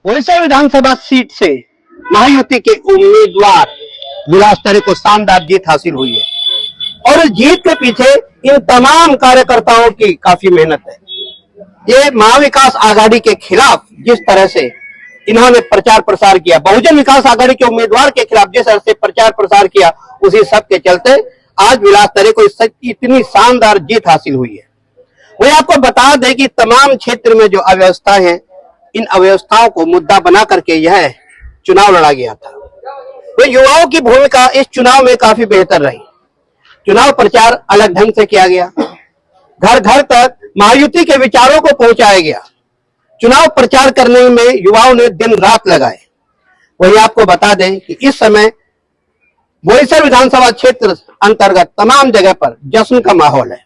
ओडिशा विधानसभा seat से महायुति के उम्मीदवार विलास तरे को शानदार जीत हासिल हुई है और इस जीत के पीछे इन तमाम कार्यकर्ताओं की काफी मेहनत है। ये महाविकास आघाड़ी के खिलाफ जिस तरह से इन्होंने प्रचार प्रसार किया, बहुजन विकास आघाड़ी के उम्मीदवार के खिलाफ जिस तरह से प्रचार प्रसार किया, उसी सब के चलते आज विलास तरे को इतनी शानदार जीत हासिल हुई है। वही आपको बता दें कि तमाम क्षेत्र में जो अव्यवस्था है, इन अव्यवस्थाओं को मुद्दा बना करके यह चुनाव लड़ा गया था। तो युवाओं की भूमिका इस चुनाव में काफी बेहतर रही। चुनाव प्रचार अलग ढंग से किया गया, घर घर तक महायुति के विचारों को पहुंचाया गया। चुनाव प्रचार करने में युवाओं ने दिन रात लगाए। वही आपको बता दें कि इस समय बोईसर विधानसभा क्षेत्र अंतर्गत तमाम जगह पर जश्न का माहौल है।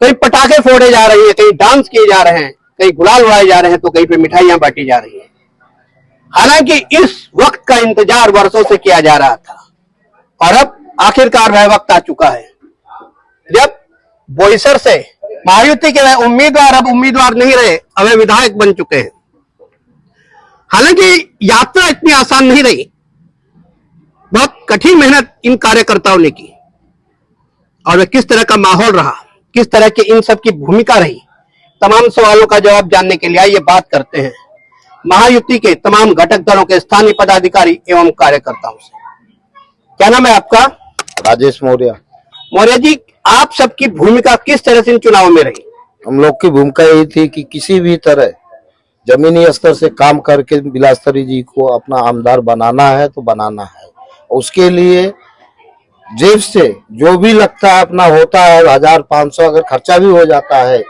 कहीं पटाखे फोड़े जा रहे हैं, कहीं डांस किए जा रहे हैं, कहीं गुलाल उड़ाए जा रहे हैं, तो कहीं पे मिठाइयां बांटी जा रही है। हालांकि इस वक्त का इंतजार वर्षों से किया जा रहा था और अब आखिरकार वह वक्त आ चुका है जब बोईसर से महायुति के वह उम्मीदवार अब उम्मीदवार नहीं रहे, अब वे विधायक बन चुके हैं। हालांकि यात्रा इतनी आसान नहीं रही, बहुत कठिन मेहनत इन कार्यकर्ताओं ने की और वह किस तरह का माहौल रहा, किस तरह की इन सब की भूमिका रही, तमाम सवालों का जवाब जानने के लिए आइए बात करते हैं महायुति के तमाम घटक दलों के स्थानीय पदाधिकारी एवं कार्यकर्ताओं से। क्या नाम है आपका? राजेश मौर्य। मौर्य जी, आप सबकी भूमिका किस तरह से इन चुनाव में रही? हम लोग की भूमिका यही थी कि किसी भी तरह जमीनी स्तर से काम करके विलास तरे जी को अपना आमदार बनाना है तो बनाना है। उसके लिए जेब से जो भी लगता है अपना होता है, 1500 अगर खर्चा भी हो जाता है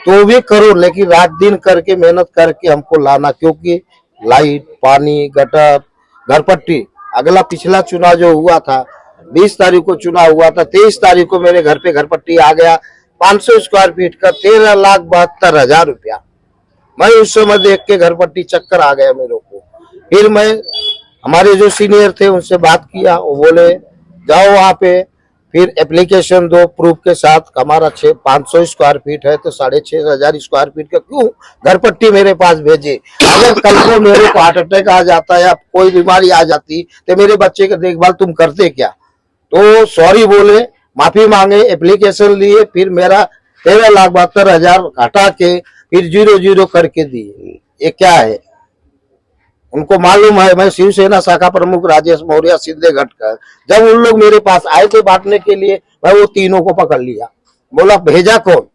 तो भी करो, लेकिन रात दिन करके मेहनत करके हमको लाना, क्योंकि लाइट, पानी, गटर, घरपट्टी, अगला पिछला चुनाव जो हुआ था 20 तारीख को चुनाव हुआ था, 23 तारीख को मेरे घर पे घरपट्टी आ गया 500 स्क्वायर फीट का 13,72,000 रुपया। मैं उस समय देख के घरपट्टी चक्कर आ गया मेरे को। फिर मैं हमारे जो सीनियर थे उनसे बात किया, वो बोले जाओ वहां पे फिर एप्लीकेशन दो प्रूफ के साथ। हमारा 500 स्क्वायर फीट है तो 6,500 स्क्वायर फीट का क्यों घरपट्टी मेरे पास भेजे। अगर कल को मेरे को हार्ट अटैक आ जाता है या कोई बीमारी आ जाती तो मेरे बच्चे की देखभाल तुम करते क्या? तो सॉरी बोले, माफी मांगे, एप्लीकेशन लिए, फिर मेरा 13,72,000 हटा के फिर 0-0 करके दिए। ये क्या है? उनको मालूम है मैं शिवसेना शाखा प्रमुख राजेश मौर्य सिद्धेगढ़ का। जब उन लोग मेरे पास आए थे बांटने के लिए, मैं वो तीनों को पकड़ लिया। बोला भेजा कौन?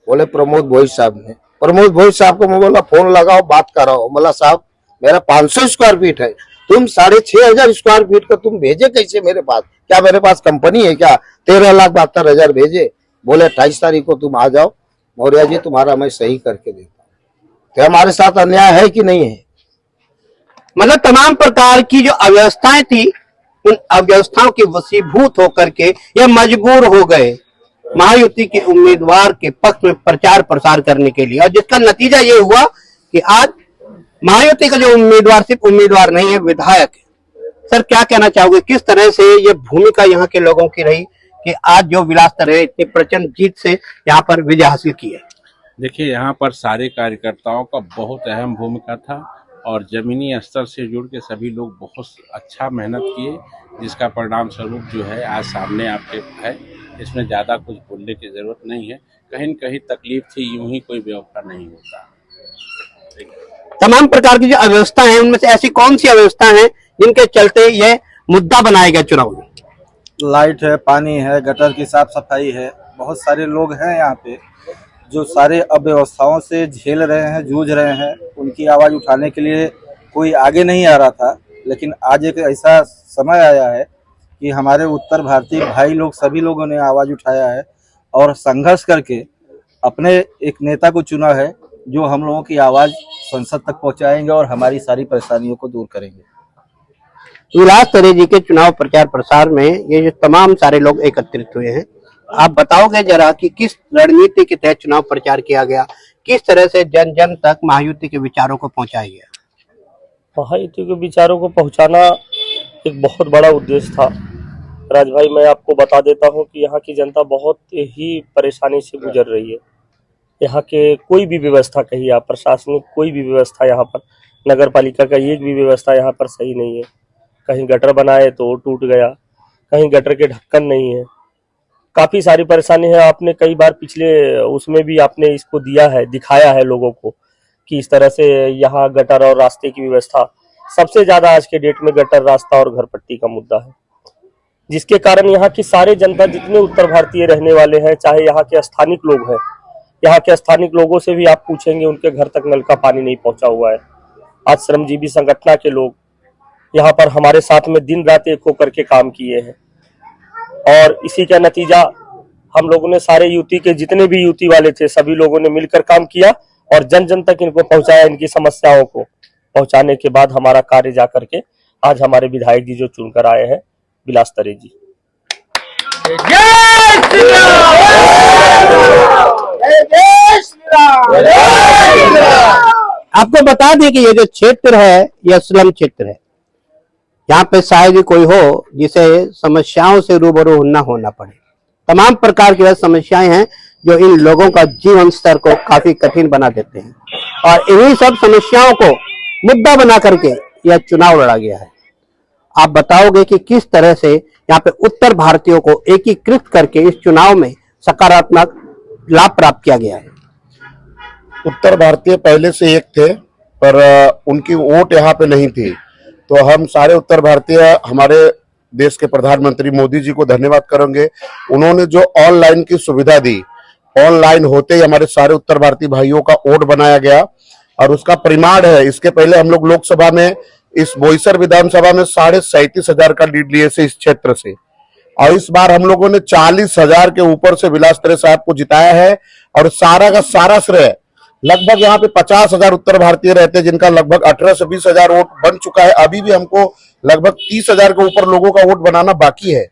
बोले प्रमोद भोज साहब ने। प्रमोद भोज साहब को मैं बोला फोन लगाओ, बात कराओ। बोला साहब मेरा 500 स्क्वायर फीट है, तुम 6,500 स्क्वायर फीट का तुम भेजे कैसे मेरे पास? क्या मेरे पास कंपनी है क्या? 13,72,000 भेजे। बोले 28 तारीख को तुम आ जाओ मौर्य जी, तुम्हारा मैं सही करके देता हूँ। तो हमारे साथ अन्याय है कि नहीं है? मतलब तमाम प्रकार की जो अव्यवस्थाएं थी, उन अव्यवस्थाओं के वशीभूत होकर के यह मजबूर हो गए महायुति के उम्मीदवार के पक्ष में प्रचार प्रसार करने के लिए, और जिसका नतीजा ये हुआ कि आज महायुति का जो उम्मीदवार सिर्फ उम्मीदवार नहीं है, विधायक है। सर क्या कहना चाहोगे, किस तरह से ये भूमिका यहाँ के लोगों की रही कि आज जो विलास तरे इतनी प्रचंड जीत से यहाँ पर विजय हासिल की है? देखिए, यहाँ पर सारे कार्यकर्ताओं का बहुत अहम भूमिका था और जमीनी स्तर से जुड़ के सभी लोग बहुत अच्छा मेहनत किए, जिसका परिणाम स्वरूप जो है आज सामने आपके है। इसमें ज़्यादा कुछ बोलने की ज़रूरत नहीं है। कहीं न कहीं तकलीफ थी, यूं ही कोई व्यवस्था नहीं होता। तमाम प्रकार की जो अव्यवस्था है, उनमें से ऐसी कौन सी अव्यवस्था है जिनके चलते यह मुद्दा बनाया गया चुनाव में? लाइट है, पानी है, गटर की साफ सफाई है। बहुत सारे लोग हैं यहाँ पे जो सारे अव्यवस्थाओं से झेल रहे हैं, जूझ रहे हैं। उनकी आवाज़ उठाने के लिए कोई आगे नहीं आ रहा था, लेकिन आज एक ऐसा समय आया है कि हमारे उत्तर भारतीय भाई लोग सभी लोगों ने आवाज़ उठाया है और संघर्ष करके अपने एक नेता को चुना है जो हम लोगों की आवाज संसद तक पहुंचाएंगे और हमारी सारी परेशानियों को दूर करेंगे। विलास तरे जी के चुनाव प्रचार प्रसार में ये जो तमाम सारे लोग एकत्रित हुए हैं, आप बताओगे जरा कि किस रणनीति के तहत चुनाव प्रचार किया गया, किस तरह से जन जन तक महायुति के विचारों को पहुंचाया गया? महायुति के विचारों को पहुंचाना एक बहुत बड़ा उद्देश्य था। राज भाई, मैं आपको बता देता हूं कि यहाँ की जनता बहुत ही परेशानी से गुजर रही है। यहाँ के कोई भी व्यवस्था, कहिए आप प्रशासनिक कोई भी व्यवस्था, यहाँ पर नगर पालिका का एक भी व्यवस्था यहाँ पर सही नहीं है। कहीं गटर बनाए तो टूट गया, कहीं गटर के ढक्कन नहीं है, काफी सारी परेशानी है। आपने कई बार पिछले उसमें भी आपने इसको दिया है, दिखाया है लोगों को कि इस तरह से यहाँ गटर और रास्ते की व्यवस्था, सबसे ज्यादा आज के डेट में गटर, रास्ता और घर पट्टी का मुद्दा है, जिसके कारण यहाँ की सारे जनता, जितने उत्तर भारतीय रहने वाले हैं, चाहे यहाँ के स्थानिक लोग हैं, यहाँ के स्थानिक लोगों से भी आप पूछेंगे उनके घर तक नल का पानी नहीं पहुंचा हुआ है। आज श्रमजीवी संगठन के लोग यहाँ पर हमारे साथ में दिन रात एक होकर के काम किए हैं और इसी का नतीजा हम लोगों ने सारे यूटी के जितने भी यूटी वाले थे सभी लोगों ने मिलकर काम किया और जन जन तक इनको पहुंचाया। इनकी समस्याओं को पहुंचाने के बाद हमारा कार्य जा करके आज हमारे विधायक जी जो चुनकर आए हैं, विलास तरे जी। आपको बता दें कि ये जो क्षेत्र है यह स्लम क्षेत्र है। यहाँ पे शायद ही कोई हो जिसे समस्याओं से रूबरू न होना पड़े। तमाम प्रकार की समस्याएं हैं जो इन लोगों का जीवन स्तर को काफी कठिन बना देते हैं और इन्हीं सब समस्याओं को मुद्दा बना करके यह चुनाव लड़ा गया है। आप बताओगे कि किस तरह से यहाँ पे उत्तर भारतीयों को एकीकृत करके इस चुनाव में सकारात्मक लाभ प्राप्त किया गया है? उत्तर भारतीय पहले से एक थे पर उनकी वोट यहाँ पे नहीं थी, तो हम सारे उत्तर भारतीय हमारे देश के प्रधानमंत्री मोदी जी को धन्यवाद करेंगे। उन्होंने जो ऑनलाइन की सुविधा दी, ऑनलाइन होते ही हमारे सारे उत्तर भारतीय भाइयों का वोट बनाया गया और उसका परिमाण है। इसके पहले हम लोग लोकसभा में, इस बोईसर विधानसभा में 37,500 का लीड लिए से इस क्षेत्र से, और इस बार हम लोगों ने 40,000 के ऊपर से विलास तरे साहब को जिताया है। और सारा का सारा श्रेय, लगभग यहाँ पे 50,000 उत्तर भारतीय रहते हैं जिनका लगभग 18 से 20,000 वोट बन चुका है। अभी भी हमको लगभग 30,000 के ऊपर लोगों का वोट बनाना बाकी है।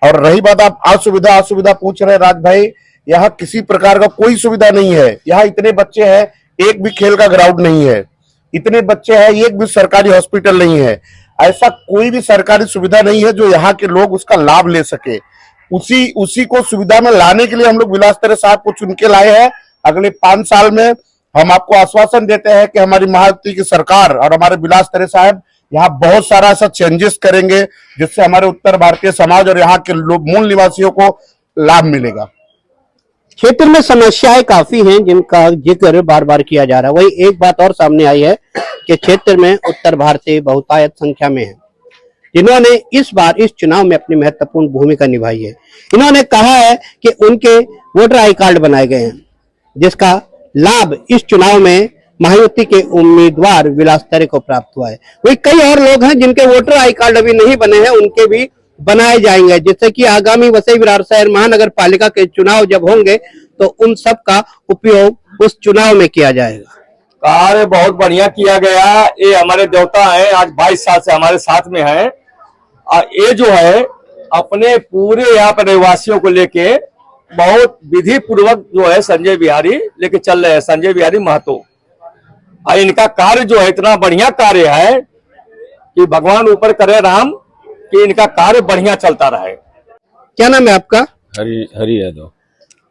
और रही बात आप असुविधा पूछ रहे राज भाई, यहाँ किसी प्रकार का कोई सुविधा नहीं है। यहाँ इतने बच्चे हैं, एक भी खेल का ग्राउंड नहीं है, इतने बच्चे हैं, एक भी सरकारी हॉस्पिटल नहीं है। ऐसा कोई भी सरकारी सुविधा नहीं है जो यहाँ के लोग उसका लाभ ले सके। उसी को सुविधा में लाने के लिए हम लोग विलास तरे साहब को चुन के लाए हैं। अगले 5 साल में हम आपको आश्वासन देते हैं कि हमारी महायुति की सरकार और हमारे विलास तरे साहब यहाँ बहुत सारा ऐसा चेंजेस करेंगे जिससे हमारे उत्तर भारतीय समाज और यहाँ के लोग, मूल निवासियों को लाभ मिलेगा। क्षेत्र में समस्याएं काफी हैं जिनका जिक्र बार बार किया जा रहा है। वही एक बात और सामने आई है कि क्षेत्र में उत्तर भारतीय बहुतायत संख्या में है, जिन्होंने इस बार इस चुनाव में अपनी महत्वपूर्ण भूमिका निभाई है। इन्होंने कहा है कि उनके वोटर आई कार्ड बनाए गए हैं, जिसका लाभ इस चुनाव में महायुति के उम्मीदवार विलास तरे को प्राप्त हुआ है। वही कई और लोग हैं जिनके वोटर आई कार्ड अभी नहीं बने हैं, उनके भी बनाए जाएंगे, जिससे कि आगामी वसई विरार शहर महानगर पालिका के चुनाव जब होंगे तो उन सब का उपयोग उस चुनाव में किया जाएगा। कार्य बहुत बढ़िया किया गया। ये हमारे देवता है, आज 22 साल से हमारे साथ में है। और ये जो है अपने पूरे यहाँ पर रहवासियों को लेके बहुत विधि पूर्वक जो है संजय बिहारी लेके चल रहे हैं, संजय बिहारी महतो। और इनका कार्य जो है इतना बढ़िया कार्य है कि भगवान ऊपर करे राम कि इनका कार्य बढ़िया चलता रहे। क्या नाम है आपका? हरि यादव।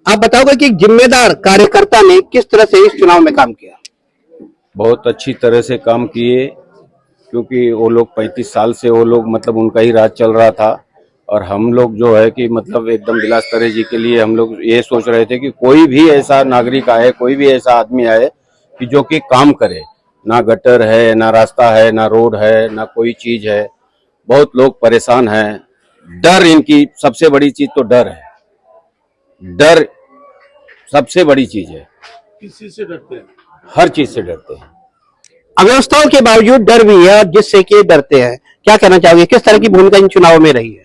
आप बताओगे कि जिम्मेदार कार्यकर्ता ने किस तरह से इस चुनाव में काम किया? बहुत अच्छी तरह से काम किए, क्योंकि वो लोग 35 साल से वो लोग मतलब उनका ही राज चल रहा था और हम लोग जो है कि मतलब एकदम विलास तरे जी के लिए हम लोग ये सोच रहे थे कि कोई भी ऐसा नागरिक आए, कोई भी ऐसा आदमी आए कि जो कि काम करे। ना गटर है, ना रास्ता है, ना रोड है, ना कोई चीज है। बहुत लोग परेशान हैं। डर, इनकी सबसे बड़ी चीज तो डर है। डर सबसे बड़ी चीज है। किसी से डरते हैं? हर चीज से डरते हैं। अव्यवस्थाओं के बावजूद डर भी है और जिससे कि डरते हैं। क्या कहना चाहोगे, किस तरह की भूमिका इन चुनावों में रही है?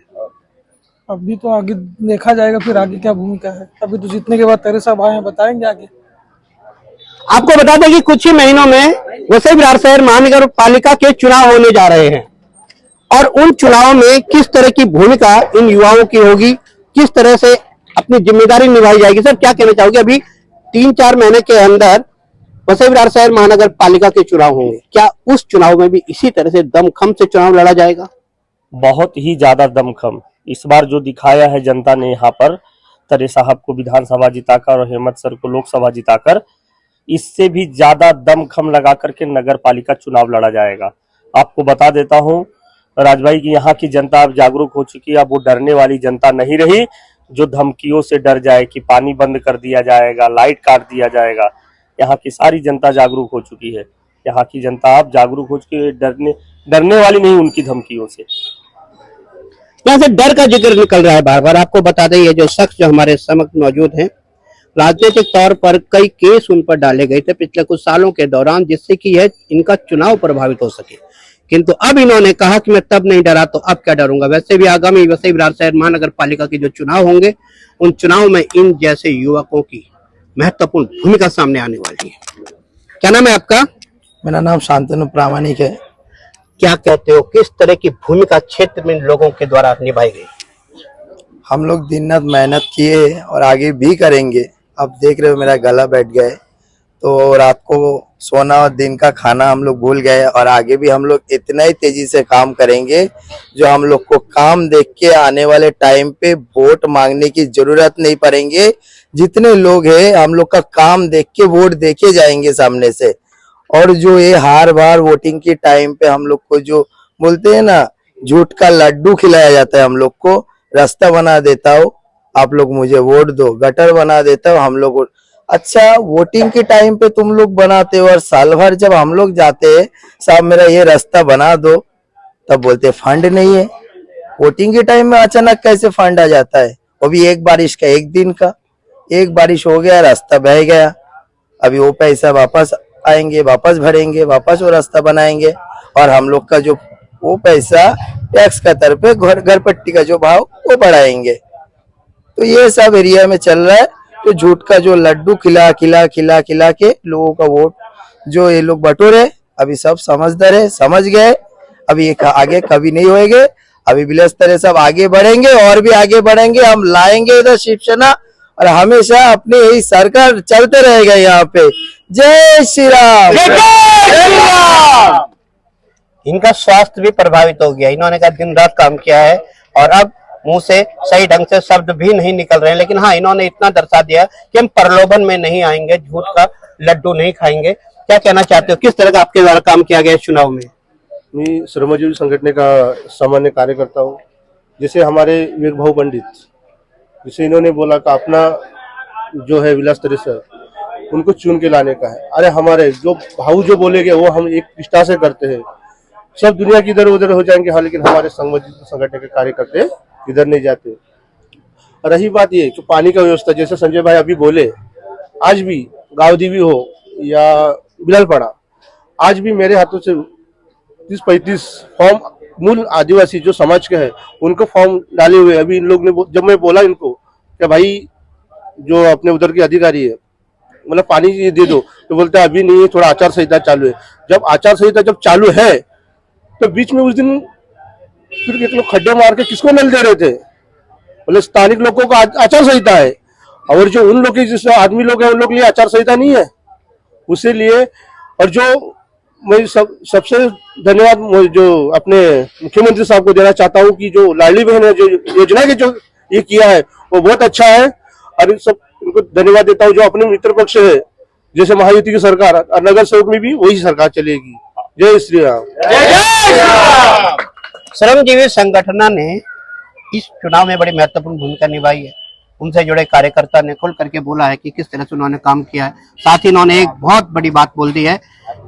अभी तो आगे देखा जाएगा, फिर आगे क्या भूमिका है। अभी तो जीतने के बाद तेरे साहब आए हैं, बताएंगे आगे। आपको बता दें कि कुछ ही महीनों में वसई विरार शहर महानगर पालिका के चुनाव होने जा रहे हैं और उन चुनावों में किस तरह की भूमिका इन युवाओं की होगी, किस तरह से अपनी जिम्मेदारी निभाई जाएगी। सर, क्या कहना चाहोगे? अभी 3-4 महीने के अंदर वसई विरार शहर महानगर पालिका के चुनाव होंगे, क्या उस चुनाव में भी इसी तरह से दमखम से चुनाव लड़ा जाएगा? बहुत ही ज्यादा दमखम इस बार जो दिखाया है जनता ने यहाँ पर, तरे साहब को विधानसभा जिताकर और हेमंत सर को लोकसभा जिताकर, इससे भी ज्यादा दमखम लगा करके नगर पालिका चुनाव लड़ा जाएगा। आपको बता देता हूँ राजभाई की यहाँ की जनता अब जागरूक हो चुकी है। अब वो डरने वाली जनता नहीं रही जो धमकियों से डर जाए कि पानी बंद कर दिया जाएगा, लाइट काट दिया जाएगा। यहाँ की सारी जनता जागरूक हो चुकी है। यहाँ की जनता अब जागरूक हो चुकी है, डरने वाली नहीं उनकी धमकियों से। यहाँ से डर का जिक्र निकल रहा है बार बार। आपको बता दें ये जो शख्स जो हमारे समक्ष मौजूद हैं, राजनीतिक तौर पर कई केस उन पर डाले गए थे पिछले कुछ सालों के दौरान, जिससे कि यह इनका चुनाव प्रभावित हो सके, किंतु अब इन्होंने कहा कि मैं तब नहीं डरा तो अब क्या डरूंगा। वैसे भी आगामी वसई विरार शहर महानगर पालिका के जो चुनाव होंगे, उन चुनाव में इन जैसे युवकों की महत्वपूर्ण भूमिका सामने आने वाली है। क्या नाम है आपका? मेरा नाम शांतनु प्रामाणिक है। क्या कहते हो, किस तरह की भूमिका क्षेत्र में इन लोगों के द्वारा निभाई गई? हम लोग दिन रात मेहनत किए और आगे भी करेंगे। अब देख रहे हो मेरा गला बैठ गया है, तो रात को सोना और दिन का खाना हम लोग भूल गए और आगे भी हम लोग इतना ही तेजी से काम करेंगे जो हम लोग को काम देख के आने वाले टाइम पे वोट मांगने की जरूरत नहीं पड़ेंगे। जितने लोग हैं हम लोग का काम देख के वोट देके जाएंगे सामने से। और जो ये हार बार वोटिंग के टाइम पे हम लोग को जो बोलते हैं ना, झूठ का लड्डू खिलाया जाता है, हम लोग को रास्ता बना देता हो, आप लोग मुझे वोट दो, गटर बना देता हो हम लोग। अच्छा, वोटिंग के टाइम पे तुम लोग बनाते हो और साल भर जब हम लोग जाते हैं साहब मेरा ये रास्ता बना दो, तब बोलते फंड नहीं है। वोटिंग के टाइम में अचानक कैसे फंड आ जाता है? वो भी एक बारिश का, एक दिन का। एक बारिश हो गया, रास्ता बह गया, अभी वो पैसा वापस आएंगे, वापस भरेंगे, वापस वो रास्ता बनाएंगे और हम लोग का जो वो पैसा टैक्स का तरफ पे घर पट्टी का जो भाव वो बढ़ाएंगे। तो ये सब एरिया में चल रहा है। तो झूठ का जो लड्डू खिला के लोगों का वोट जो ये लोग बटोरे, अभी सब समझदार है, समझ गए। अभी ये आगे कभी नहीं होएंगे। अभी बिलास तरह सब आगे बढ़ेंगे और भी आगे बढ़ेंगे। हम लाएंगे इधर शिवसेना और हमेशा अपनी यही सरकार चलते रहेगा यहाँ पे। जय श्री राम। इनका स्वास्थ्य भी प्रभावित हो गया। इन्होंने कहा दिन रात काम किया है और अब मुंह से सही ढंग से शब्द भी नहीं निकल रहे हैं, लेकिन हाँ, इन्होंने इतना दर्शा दिया कि हम प्रलोभन में नहीं आएंगे, झूठ का लड्डू नहीं खाएंगे। क्या कहना चाहते हो, किस तरह का आपके द्वारा काम किया गया चुनाव में? मैं श्रमजीवी संगठन का सामान्य कार्यकर्ता हूँ। जैसे हमारे वीर भाऊ पंडित, जैसे इन्होंने बोला कि अपना जो है विलास तरे सर, उनको चुन के लाने का है। अरे हमारे जो भाऊ जो बोलेंगे वो हम एक निष्ठा से करते हैं। सब दुनिया की इधर उधर हो जाएंगे, हाँ, लेकिन हमारे संगठन के कार्यकर्ते इधर नहीं जाते। रही बात ये जो पानी का व्यवस्था, जैसे संजय भाई अभी बोले, आज भी गावदीवी हो या बिलालपाड़ा, आज भी मेरे हाथों से 30-35 फॉर्म मूल आदिवासी जो समाज के हैं उनको फॉर्म डाले हुए। अभी इन लोग ने जब मैं बोला इनको कि भाई जो अपने उधर के अधिकारी है, मतलब पानी ये दे दो, तो बोलते हैं अभी नहीं है, थोड़ा आचार संहिता चालू है। जब आचार संहिता जब चालू है तो बीच में उस दिन फिर एक लोग खड्डे मार के किसको नल दे रहे थे? बोले स्थानिक लोगों को आचार संहिता है, और जो उन लोग के जिस आदमी लोग हैं उन लोग के लिए आचार संहिता नहीं है। उसी लिए और जो मैं सबसे धन्यवाद जो अपने मुख्यमंत्री साहब को देना चाहता हूँ कि जो लाडली बहन है, जो योजना के जो ये किया है वो बहुत अच्छा है। और सब उनको धन्यवाद देता हूँ जो अपने मित्र पक्ष है, जैसे महायुति की सरकार, और नगर सेवक में भी वही सरकार चलेगी। जय श्री राम। श्रमजीवी संगठन ने इस चुनाव में बड़ी महत्वपूर्ण भूमिका निभाई है। उनसे जुड़े कार्यकर्ता ने खुल करके बोला है कि किस तरह से उन्होंने काम किया है। साथ ही उन्होंने एक बहुत बड़ी बात बोल दी है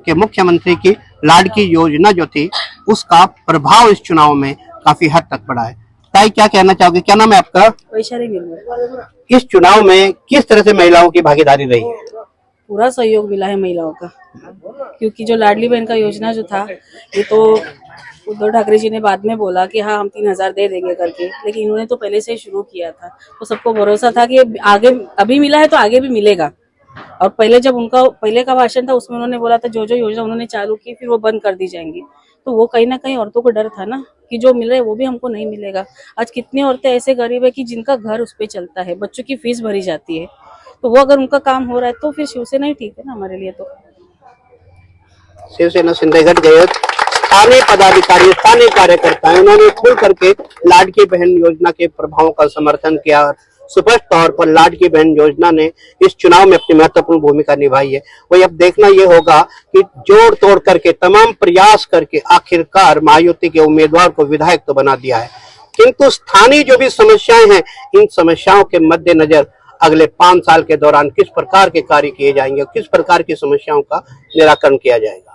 कि मुख्यमंत्री की लाडली योजना जो थी उसका प्रभाव इस चुनाव में काफी हद तक पड़ा है। ताई, क्या कहना चाहोगे? क्या नाम है आपका? वैशाली गिरमर। इस चुनाव में किस तरह से महिलाओं की भागीदारी रही है? पूरा सहयोग मिला है महिलाओं का, क्योंकि जो लाडली बहन का योजना जो था ये तो उद्धव ठाकरे जी ने बाद में बोला कि हाँ हम 3,000 दे देंगे करके, लेकिन इन्होंने तो पहले से ही शुरू किया था। तो सबको भरोसा था कि आगे अभी मिला है तो आगे भी मिलेगा। और पहले जब उनका पहले का भाषण था उसमें उन्होंने बोला था जो जो योजना उन्होंने चालू की फिर वो बंद कर दी जाएंगी। तो वो कहीं ना कहीं औरतों को डर था ना कि जो मिल रहा है वो भी हमको नहीं मिलेगा। आज कितनी औरतें ऐसे गरीब है कि जिनका घर उस पर चलता है, बच्चों की फीस भरी जाती है। तो वो अगर उनका काम हो रहा है तो फिर शिवसेना ही ठीक है ना हमारे लिए। तो शिवसेना सिंधेगढ़ गए स्थानीय पदाधिकारी, स्थानीय कार्यकर्ता, उन्होंने खुल करके लाडकी बहन योजना के प्रभावों का समर्थन किया। स्पष्ट तौर पर लाडकी बहन योजना ने इस चुनाव में अपनी महत्वपूर्ण भूमिका निभाई है। वही अब देखना यह होगा कि जोड़ तोड़ करके तमाम प्रयास करके आखिरकार महायुति के उम्मीदवार को विधायक तो बना दिया है, किंतु स्थानीय जो भी समस्याएं हैं, इन समस्याओं के मद्देनजर अगले 5 साल के दौरान किस प्रकार के कार्य किए जाएंगे, किस प्रकार की समस्याओं का निराकरण किया जाएगा।